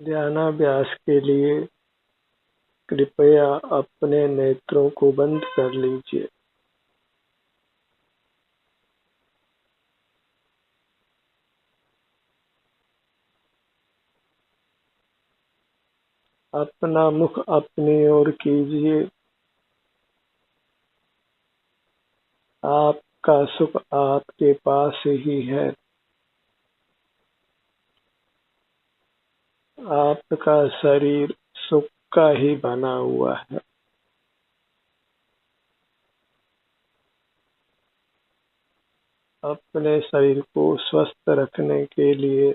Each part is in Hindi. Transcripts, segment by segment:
ध्यानाभ्यास के लिए कृपया अपने नेत्रों को बंद कर लीजिए। अपना मुख अपनी ओर कीजिए। आपका सुख आपके पास ही है। आपका शरीर सुख का ही बना हुआ है। अपने शरीर को स्वस्थ रखने के लिए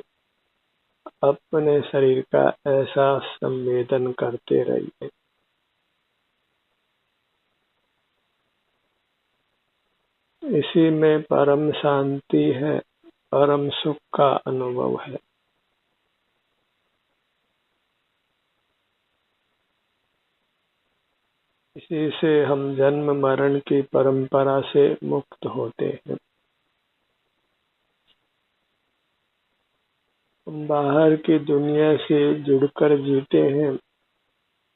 अपने शरीर का एहसास संवेदन करते रहिए। इसी में परम शांति है, परम सुख का अनुभव है। इसी से हम जन्म मरण की परंपरा से मुक्त होते हैं। हम बाहर की दुनिया से जुड़कर जीते हैं,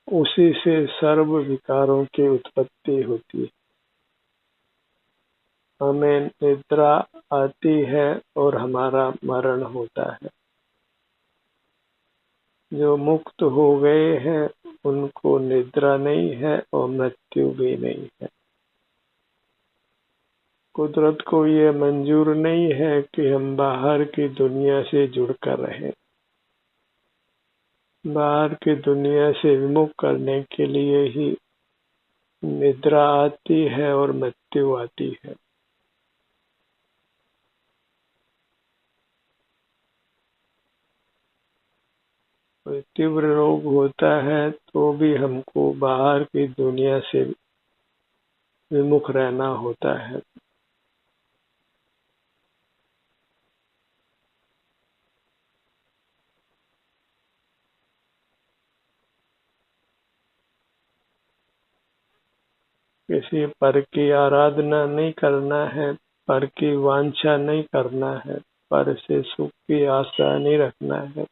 उसी से सर्व विकारों की उत्पत्ति होती है। हमें निद्रा आती है और हमारा मरण होता है। जो मुक्त हो गए हैं उनको निद्रा नहीं है और मृत्यु भी नहीं है। कुदरत को ये मंजूर नहीं है कि हम बाहर की दुनिया से जुड़कर रहें। बाहर की दुनिया से विमुख करने के लिए ही निद्रा आती है और मृत्यु आती है। कोई तीव्र रोग होता है तो भी हमको बाहर की दुनिया से विमुख रहना होता है। किसी पर की आराधना नहीं करना है, पर की वांछा नहीं करना है, पर से सुख की आशा नहीं रखना है।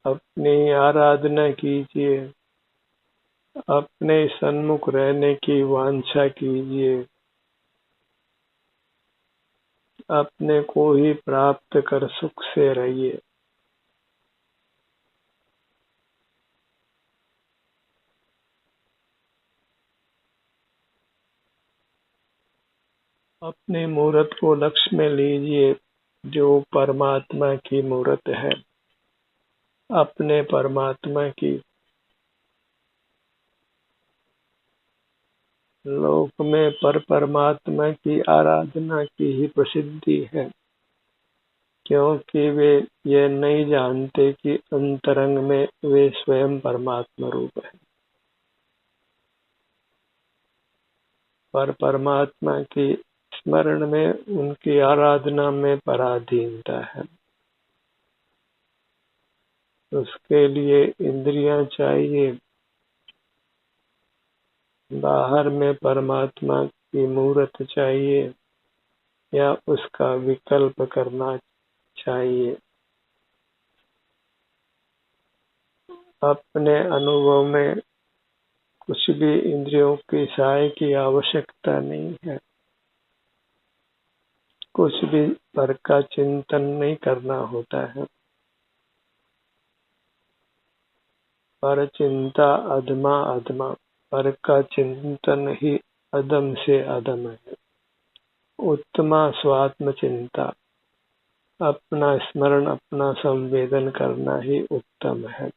अपनी आराधना कीजिए, अपने सन्मुख रहने की वांछा कीजिए, अपने को ही प्राप्त कर सुख से रहिए। अपने मूर्त को लक्ष्य में लीजिए, जो परमात्मा की मूर्त है। अपने परमात्मा की लोक में परमात्मा की आराधना की ही प्रसिद्धि है, क्योंकि वे ये नहीं जानते कि अंतरंग में वे स्वयं परमात्मा रूप है। पर परमात्मा की स्मरण में, उनकी आराधना में पराधीनता है। उसके लिए इंद्रियां चाहिए। बाहर में परमात्मा की मूर्त चाहिए या उसका विकल्प करना चाहिए। अपने अनुभव में कुछ भी इंद्रियों की सहाय की आवश्यकता नहीं है। कुछ भी पर का चिंतन नहीं करना होता है। पर चिंता अधमा अधमा, पर का चिंतन ही अधम से अधम है। उत्तमा स्वात्म चिंता, अपना स्मरण अपना संवेदन करना ही उत्तम है।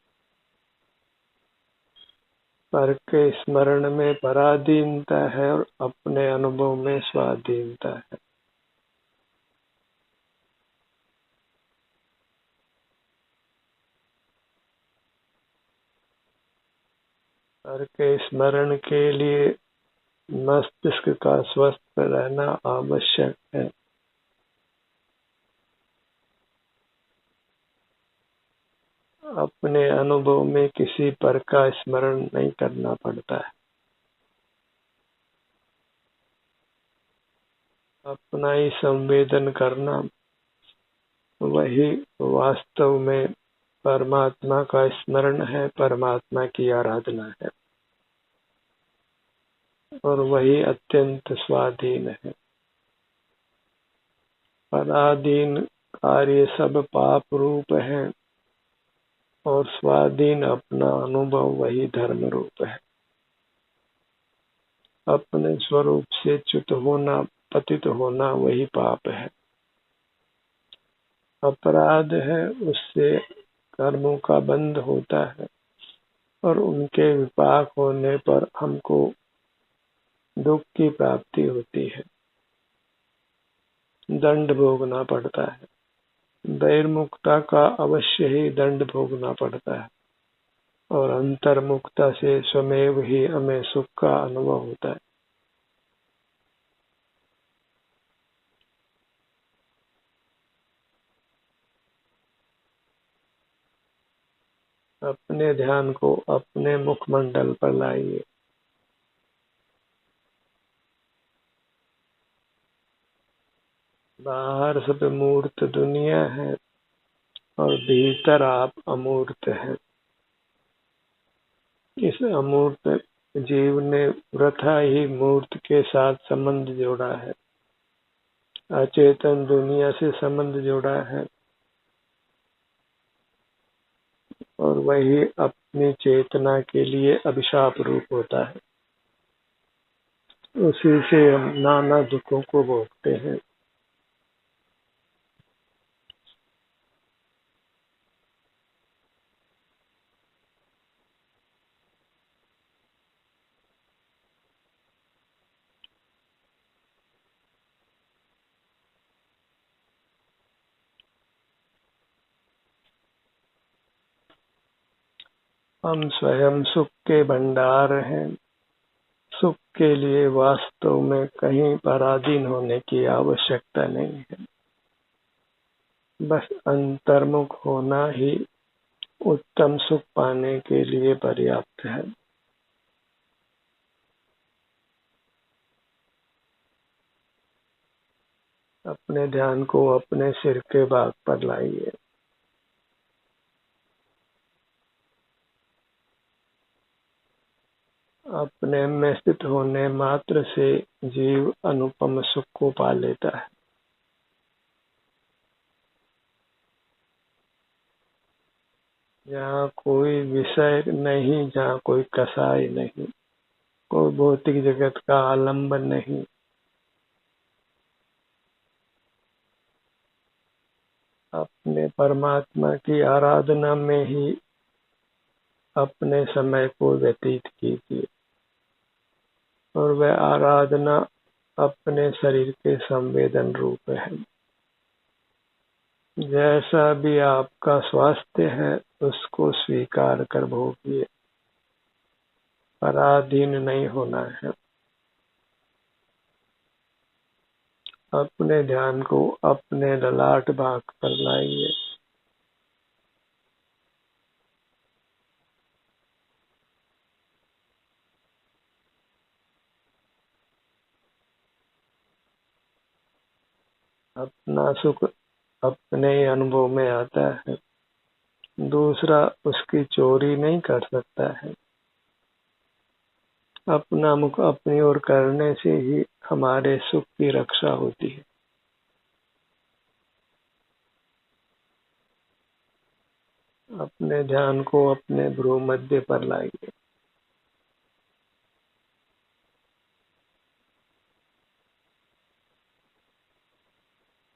पर के स्मरण में पराधीनता है और अपने अनुभव में स्वाधीनता है। पर के स्मरण के लिए मस्तिष्क का स्वस्थ रहना आवश्यक है। अपने अनुभव में किसी पर का स्मरण नहीं करना पड़ता है। अपना ही संवेदन करना वही वास्तव में परमात्मा का स्मरण है, परमात्मा की आराधना है, और वही अत्यंत स्वाधीन है। पराधीन कार्य सब पाप रूप है, और स्वाधीन अपना अनुभव वही धर्म रूप है। अपने स्वरूप से च्युत होना, पतित होना वही पाप है। अपराध है, उससे कर्मों का बंध होता है, और उनके विपाक होने पर हमको दुख की प्राप्ति होती है, दंड भोगना पड़ता है। बहिर्मुखता का अवश्य ही दंड भोगना पड़ता है, और अंतर्मुखता से स्वमेव ही हमें सुख का अनुभव होता है। अपने ध्यान को अपने मुखमंडल पर लाइए। बाहर सब मूर्त दुनिया है, और भीतर आप अमूर्त हैं। इस अमूर्त जीव ने वृथा ही मूर्त के साथ संबंध जोड़ा है, अचेतन दुनिया से संबंध जोड़ा है, और वही अपनी चेतना के लिए अभिशाप रूप होता है। उसी से हम नाना दुखों को भोगते हैं। हम स्वयं सुख के भंडार हैं। सुख के लिए वास्तव में कहीं पराधीन होने की आवश्यकता नहीं है। बस अंतर्मुख होना ही उत्तम सुख पाने के लिए पर्याप्त है। अपने ध्यान को अपने सिर के भाग पर लाइए। अपने में स्थित होने मात्र से जीव अनुपम सुख को पा लेता है। जहाँ कोई विषय नहीं, जहाँ कोई कसाई नहीं, कोई भौतिक जगत का आलंबन नहीं, अपने परमात्मा की आराधना में ही अपने समय को व्यतीत कीजिए, और वह आराधना अपने शरीर के संवेदन रूप है। जैसा भी आपका स्वास्थ्य है, उसको स्वीकार कर भोगिए। पराधीन नहीं होना है। अपने ध्यान को अपने ललाट भाग पर लाइए। अपना सुख अपने ही अनुभव में आता है, दूसरा उसकी चोरी नहीं कर सकता है। अपना मुख अपनी ओर करने से ही हमारे सुख की रक्षा होती है। अपने ध्यान को अपने भ्रू मध्य पर लाइए।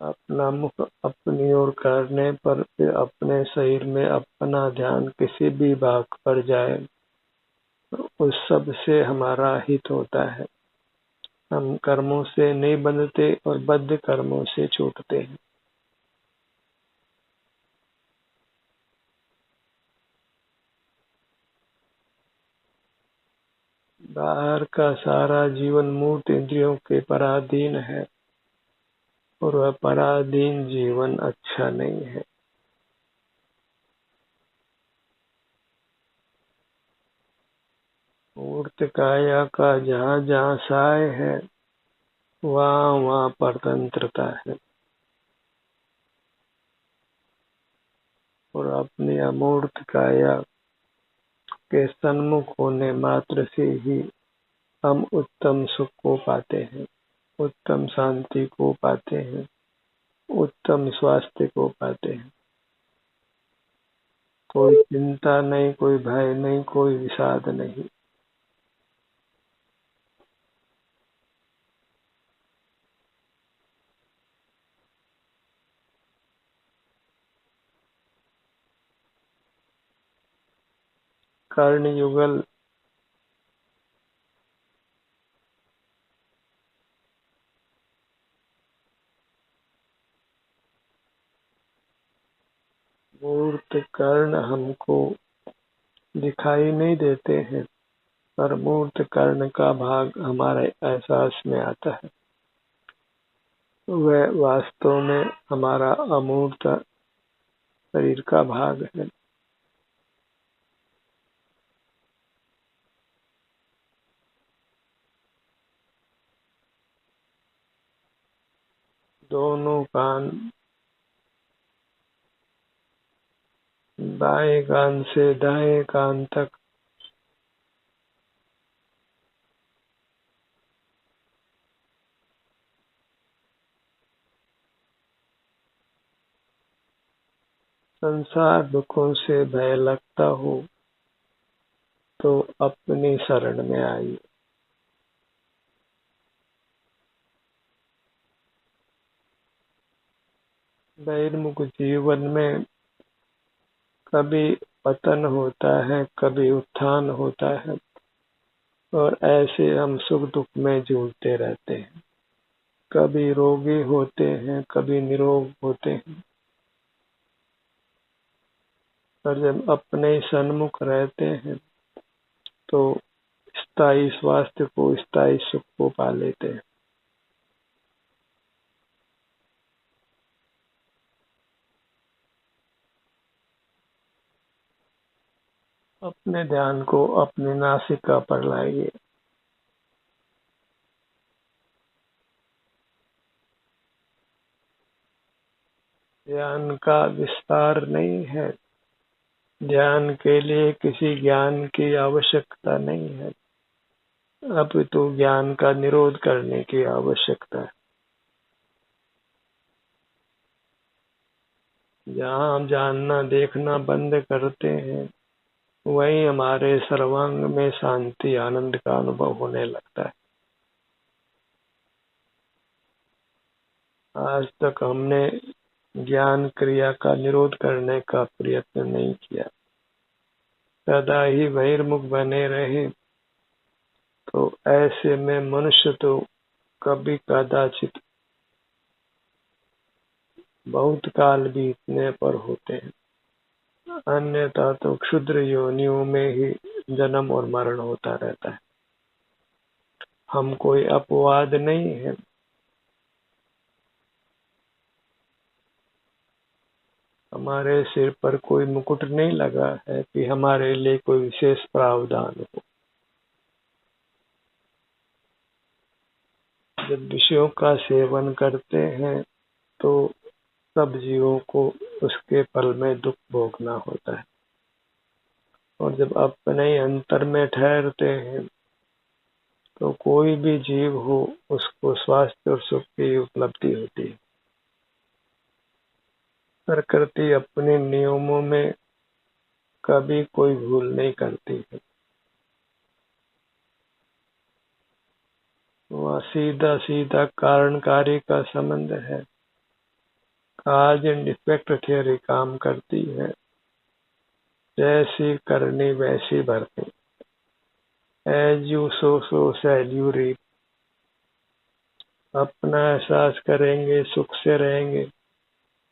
अपना मुख अपनी ओर करने पर फिर अपने शरीर में अपना ध्यान किसी भी भाग पर जाए, तो उस सब से हमारा हित होता है। हम कर्मों से नहीं बंधते और बद्ध कर्मों से छूटते हैं। बाहर का सारा जीवन मूर्त इंद्रियों के पराधीन है, और वह पराधीन जीवन अच्छा नहीं है। मूर्त काया का जहाँ जहाँ साय है, वहाँ वहाँ परतंत्रता है। और अपनी अमूर्त काया के सन्मुख होने मात्र से ही हम उत्तम सुख को पाते हैं, उत्तम शांति को पाते हैं, उत्तम स्वास्थ्य को पाते हैं। कोई चिंता नहीं, कोई भय नहीं, कोई विषाद नहीं। कर्ण युगल मूर्त कर्ण हमको दिखाई नहीं देते हैं, पर मूर्त कर्ण का भाग हमारे एहसास में आता है। वह वास्तव में हमारा अमूर्त शरीर का भाग है। दोनों कान, बाएं कान से दाएं कान तक संसार दुखों से भय लगता हो तो अपनी शरण में आइए। बहिर्मुख जीवन में कभी पतन होता है, कभी उत्थान होता है, और ऐसे हम सुख दुख में जूझते रहते हैं। कभी रोगी होते हैं, कभी निरोग होते हैं, पर जब अपने सन्मुख रहते हैं तो स्थायी स्वास्थ्य को, स्थायी सुख को पा लेते हैं। अपने ध्यान को अपनी नासिका पर लाइए। ध्यान का विस्तार नहीं है, ध्यान के लिए किसी ज्ञान की आवश्यकता नहीं है, अपितु ज्ञान का निरोध करने की आवश्यकता है। जहाँ हम जानना देखना बंद करते हैं, वहीं हमारे सर्वांग में शांति आनंद का अनुभव होने लगता है। आज तक हमने ज्ञान क्रिया का निरोध करने का प्रयत्न नहीं किया, सदा ही बहिर्मुख बने रहे, तो ऐसे में मनुष्य तो कभी कदाचित बहुत काल बीतने पर होते हैं, अन्यथा तो क्षुद्र योनियों में ही जन्म और मरण होता रहता है। हम कोई अपवाद नहीं है। हमारे सिर पर कोई मुकुट नहीं लगा है कि हमारे लिए कोई विशेष प्रावधान हो। जब विषयों का सेवन करते हैं तो सब जीवों को उसके फल में दुख भोगना होता है, और जब अपने ही अंतर में ठहरते हैं तो कोई भी जीव हो उसको स्वास्थ्य और सुख की उपलब्धि होती है। प्रकृति अपने नियमों में कभी कोई भूल नहीं करती है। वह सीधा सीधा कारण कार्य का संबंध है। काज एंड इफेक्ट थियरी काम करती है। जैसी करनी वैसी भरनी। As you sow shall you reap. अपना एहसास करेंगे सुख से रहेंगे,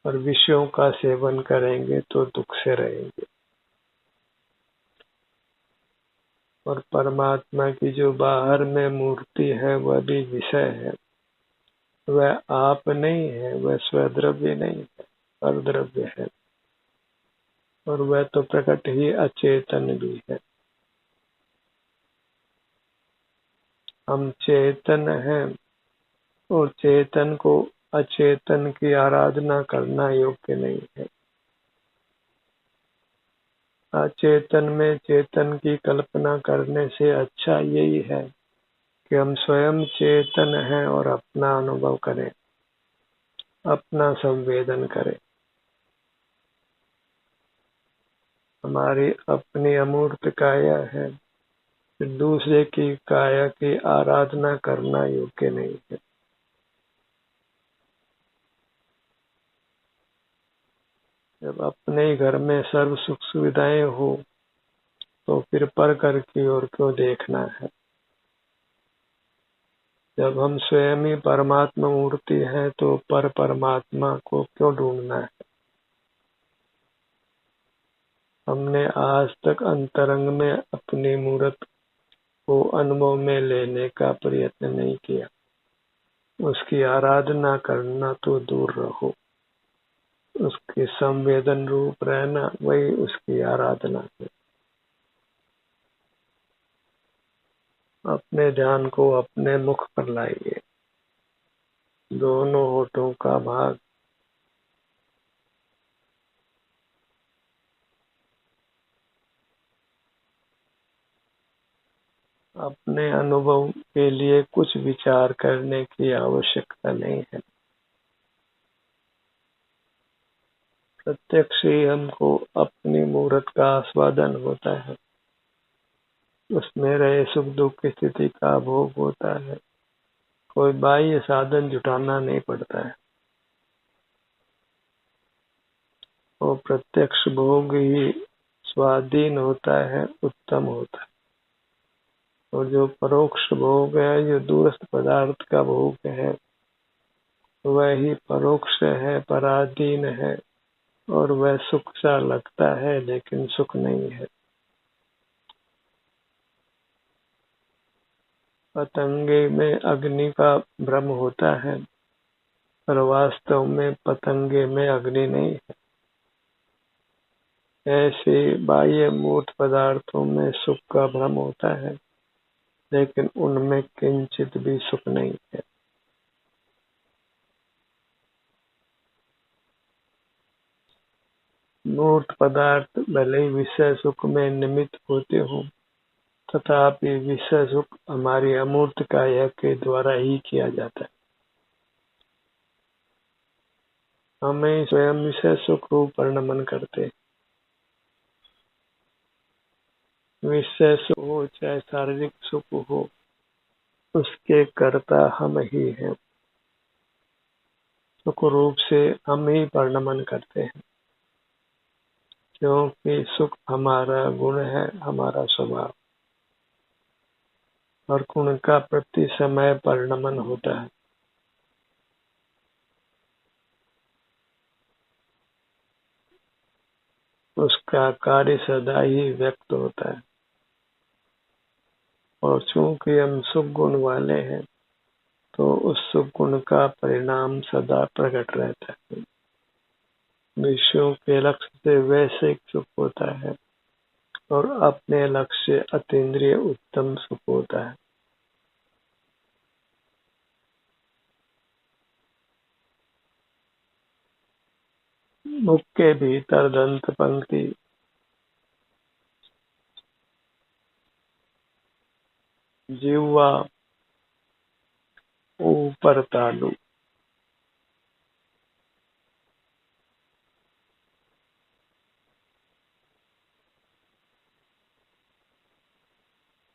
और विषयों का सेवन करेंगे तो दुख से रहेंगे। और परमात्मा की जो बाहर में मूर्ति है वह भी विषय है, वह आप नहीं है, वह स्वद्रव्य नहीं है, परद्रव्य है, और वह तो प्रकट ही अचेतन भी है। हम चेतन हैं, और चेतन को अचेतन की आराधना करना योग्य नहीं है। अचेतन में चेतन की कल्पना करने से अच्छा यही है कि हम स्वयं चेतन हैं और अपना अनुभव करें, अपना संवेदन करें। हमारी अपनी अमूर्त काया है, फिर दूसरे की काया की आराधना करना योग्य नहीं है। जब अपने ही घर में सर्व सुख सुविधाएं हो तो फिर पर कर की ओर क्यों देखना है। जब हम स्वयं ही परमात्मा मूर्ति हैं तो पर परमात्मा को क्यों ढूंढना है। हमने आज तक अंतरंग में अपनी मूर्त को अनुभव में लेने का प्रयत्न नहीं किया। उसकी आराधना करना तो दूर रहो, उसके संवेदन रूप रहना वही उसकी आराधना है। अपने ध्यान को अपने मुख पर लाइए, दोनों होठों का भाग अपने अनुभव के लिए कुछ विचार करने की आवश्यकता नहीं है। प्रत्यक्ष ही हमको अपनी मूर्त का आस्वादन होता है, उसमें रहे सुख दुख की स्थिति का भोग होता है। कोई बाह्य साधन जुटाना नहीं पड़ता है। वो प्रत्यक्ष भोग ही स्वाधीन होता है, उत्तम होता है। और जो परोक्ष भोग है, जो दूरस्थ पदार्थ का भोग है, वह ही परोक्ष है, पराधीन है और वह सुख सा लगता है लेकिन सुख नहीं है। पतंगे में अग्नि का भ्रम होता है, पर वास्तव में पतंगे में अग्नि नहीं है। ऐसे बाह्य मूर्त पदार्थों में सुख का भ्रम होता है, लेकिन उनमें किंचित भी सुख नहीं है। मूर्त पदार्थ भले ही विषय सुख में निमित्त होते हों, तथापि विषय सुख हमारी अमूर्त काया के द्वारा ही किया जाता है। हमें स्वयं विषय सुख रूप परिणमन करते हैं। विषय सुख हो चाहे शारीरिक सुख हो, उसके कर्ता हम ही हैं। सुख रूप से हम ही परिणमन करते हैं, क्योंकि सुख हमारा गुण है, हमारा स्वभाव। और गुण का प्रति समय परिणमन होता है। उसका कार्य सदा ही व्यक्त होता है। और चूंकि हम सुख गुण वाले हैं, तो उस सुख गुण का परिणाम सदा प्रकट रहता है। विषयों के लक्ष्य से वैसे सुख होता है और अपने लक्ष्य से अतीन्द्रिय उत्तम सुख होता है। मुख के भीतर दंत पंक्ति, जिह्वा ऊपर तालु।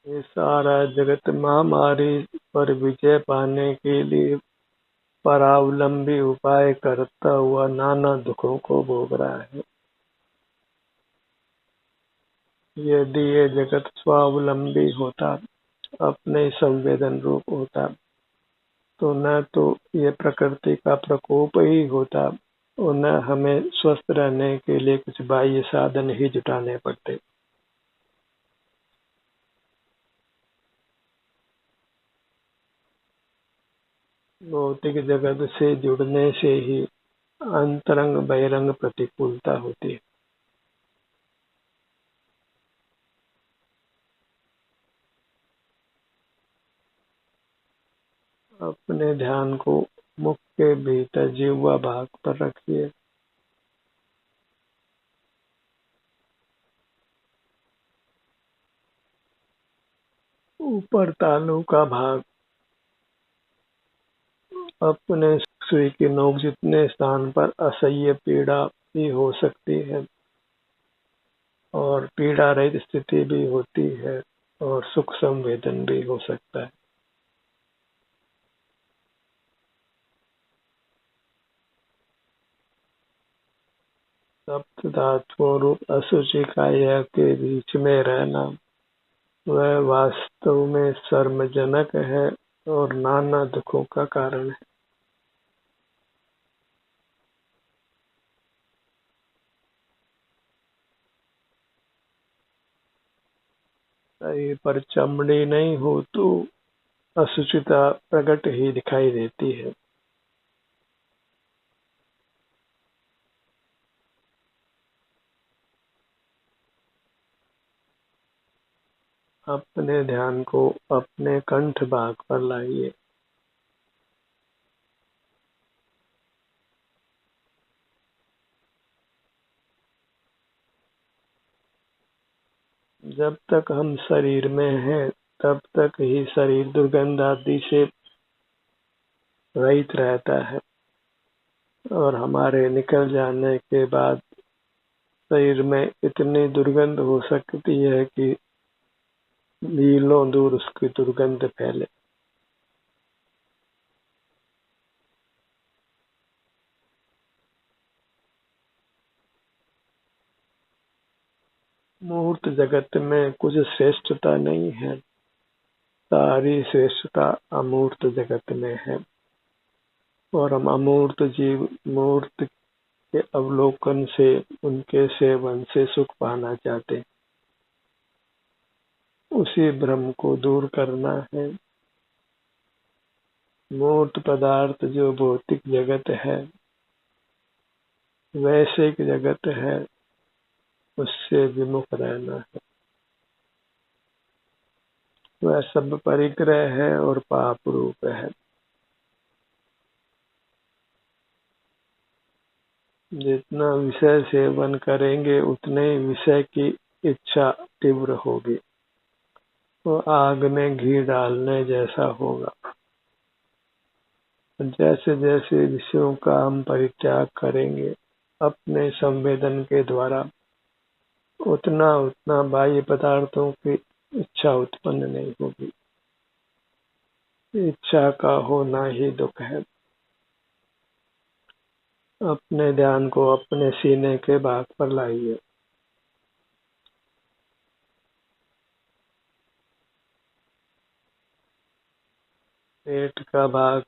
ये सारा जगत महामारी पर विजय पाने के लिए परावलंबी उपाय करता हुआ नाना दुखों को भोग रहा है। यदि ये जगत स्वावलंबी होता, अपने संवेदन रूप होता, तो न तो ये प्रकृति का प्रकोप ही होता और न हमें स्वस्थ रहने के लिए कुछ बाह्य साधन ही जुटाने पड़ते। भौतिक जगत से जुड़ने से ही अंतरंग बहिरंग प्रतिकूलता होती है। अपने ध्यान को मुख के भीतर जिह्वा भाग पर रखिए। ऊपर तालू का भाग अपने सुई की नोक जितने स्थान पर असह्य पीड़ा भी हो सकती है और पीड़ा रहित स्थिति भी होती है और सुख संवेदन भी हो सकता है। सप्त धातुओं रूप असुचि काया के बीच में रहना वह वास्तव में शर्मजनक है और नाना दुखों का कारण है। शरीर पर चमड़ी नहीं हो तो असुचिता प्रकट ही दिखाई देती है। अपने ध्यान को अपने कंठ भाग पर लाइए। जब तक हम शरीर में हैं तब तक ही शरीर दुर्गंध आदि से रहित रहता है और हमारे निकल जाने के बाद शरीर में इतनी दुर्गंध हो सकती है कि मीलों दूर उसकी दुर्गंध फैले। मूर्त जगत में कुछ श्रेष्ठता नहीं है, सारी श्रेष्ठता अमूर्त जगत में है और हम अमूर्त जीव मूर्त के अवलोकन से उनके सेवन से सुख पाना चाहते हैं। उसी भ्रम को दूर करना है। मूर्त पदार्थ जो भौतिक जगत है, वैश्विक जगत है, उससे विमुख रहना है। वह सब परिग्रह है और पाप रूप है। जितना विषय सेवन करेंगे उतने ही विषय की इच्छा तीव्र होगी। वो आग में घी डालने जैसा होगा। जैसे जैसे विषयों का हम परित्याग करेंगे अपने संवेदन के द्वारा, उतना उतना बाह्य पदार्थों की इच्छा उत्पन्न नहीं होगी। इच्छा का होना ही दुख है। अपने ध्यान को अपने सीने के भाग पर लाइए। पेट का भाग,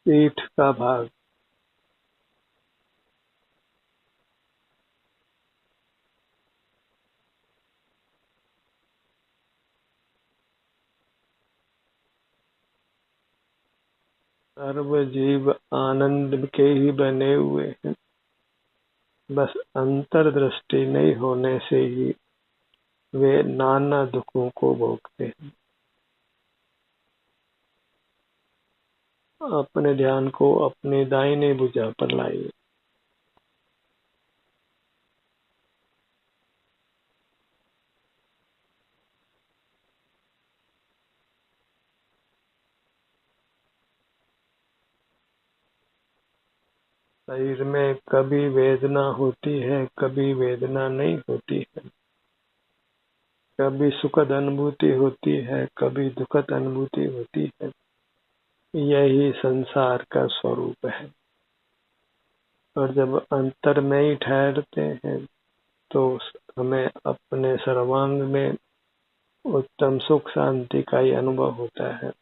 पीठ का भाग, सर्व जीव आनंद के ही बने हुए हैं, बस अंतर्दृष्टि नहीं होने से ही वे नाना दुखों को भोगते हैं। अपने ध्यान को अपनी दाहिनी भुजा पर लाइए। शरीर में कभी वेदना होती है, कभी वेदना नहीं होती है, कभी सुखद अनुभूति होती है, कभी दुखद अनुभूति होती है। यही संसार का स्वरूप है। और जब अंतर में ही ठहरते हैं तो हमें अपने सर्वांग में उत्तम सुख शांति का ही अनुभव होता है।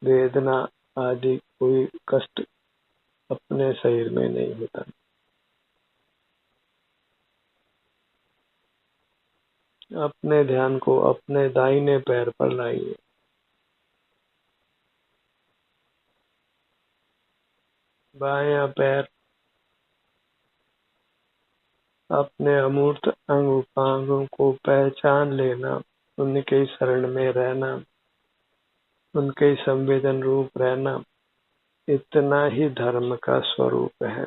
वेदना आदि कोई कष्ट अपने शरीर में नहीं होता। अपने ध्यान को अपने दाहिने पैर पर लाइए। बायां पैर अपने अमूर्त अंग उपांगों को पहचान लेना, उनके शरण में रहना, उनके संवेदन रूप रहना, इतना ही धर्म का स्वरूप है।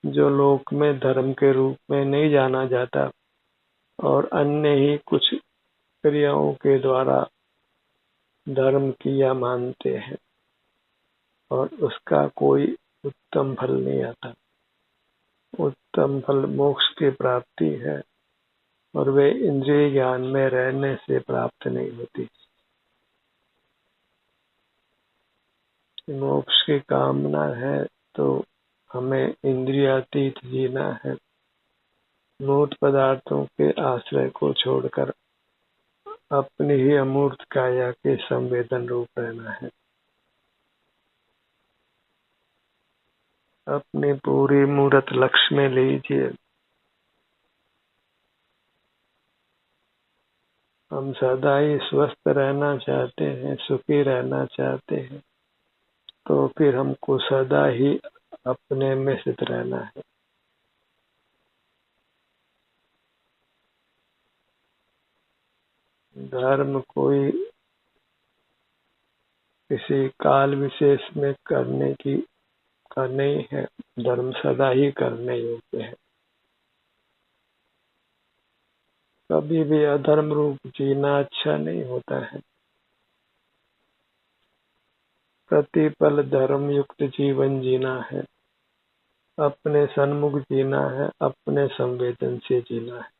जो लोक में धर्म के रूप में नहीं जाना जाता और अन्य ही कुछ क्रियाओं के द्वारा धर्म किया मानते हैं और उसका कोई उत्तम फल नहीं आता। उत्तम फल मोक्ष की प्राप्ति है और वे इंद्रिय ज्ञान में रहने से प्राप्त नहीं होती। मोक्ष की कामना है तो हमें इंद्रियातीत जीना है, मूर्त पदार्थों के आश्रय को छोड़कर अपनी ही अमूर्त काया के संवेदन रूप रहना है। अपनी पूरी मूर्त लक्ष्य में लीजिए। हम सदा ही स्वस्थ रहना चाहते हैं, सुखी रहना चाहते हैं, तो फिर हमको सदा ही अपने में स्थित रहना है। धर्म कोई किसी काल विशेष में करने की का नहीं है, धर्म सदा ही करने योग्य है। कभी भी अधर्म रूप जीना अच्छा नहीं होता है। प्रतिपल धर्म युक्त जीवन जीना है, अपने सन्मुख जीना है, अपने संवेदन से जीना है।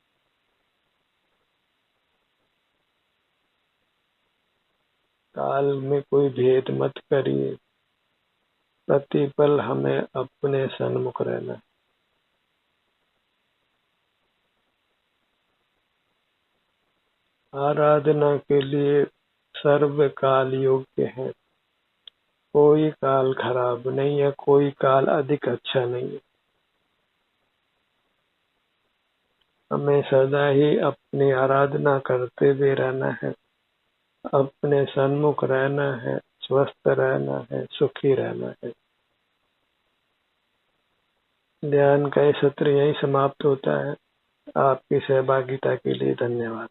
काल में कोई भेद मत करिए, प्रतिपल हमें अपने सन्मुख रहना है। आराधना के लिए सर्व काल योग्य है, कोई काल खराब नहीं है, कोई काल अधिक अच्छा नहीं है। हमें सदा ही अपनी आराधना करते हुए रहना है, अपने सन्मुख रहना है, स्वस्थ रहना है, सुखी रहना है। ध्यान का ये सत्र यही समाप्त होता है। आपकी सहभागिता के लिए धन्यवाद।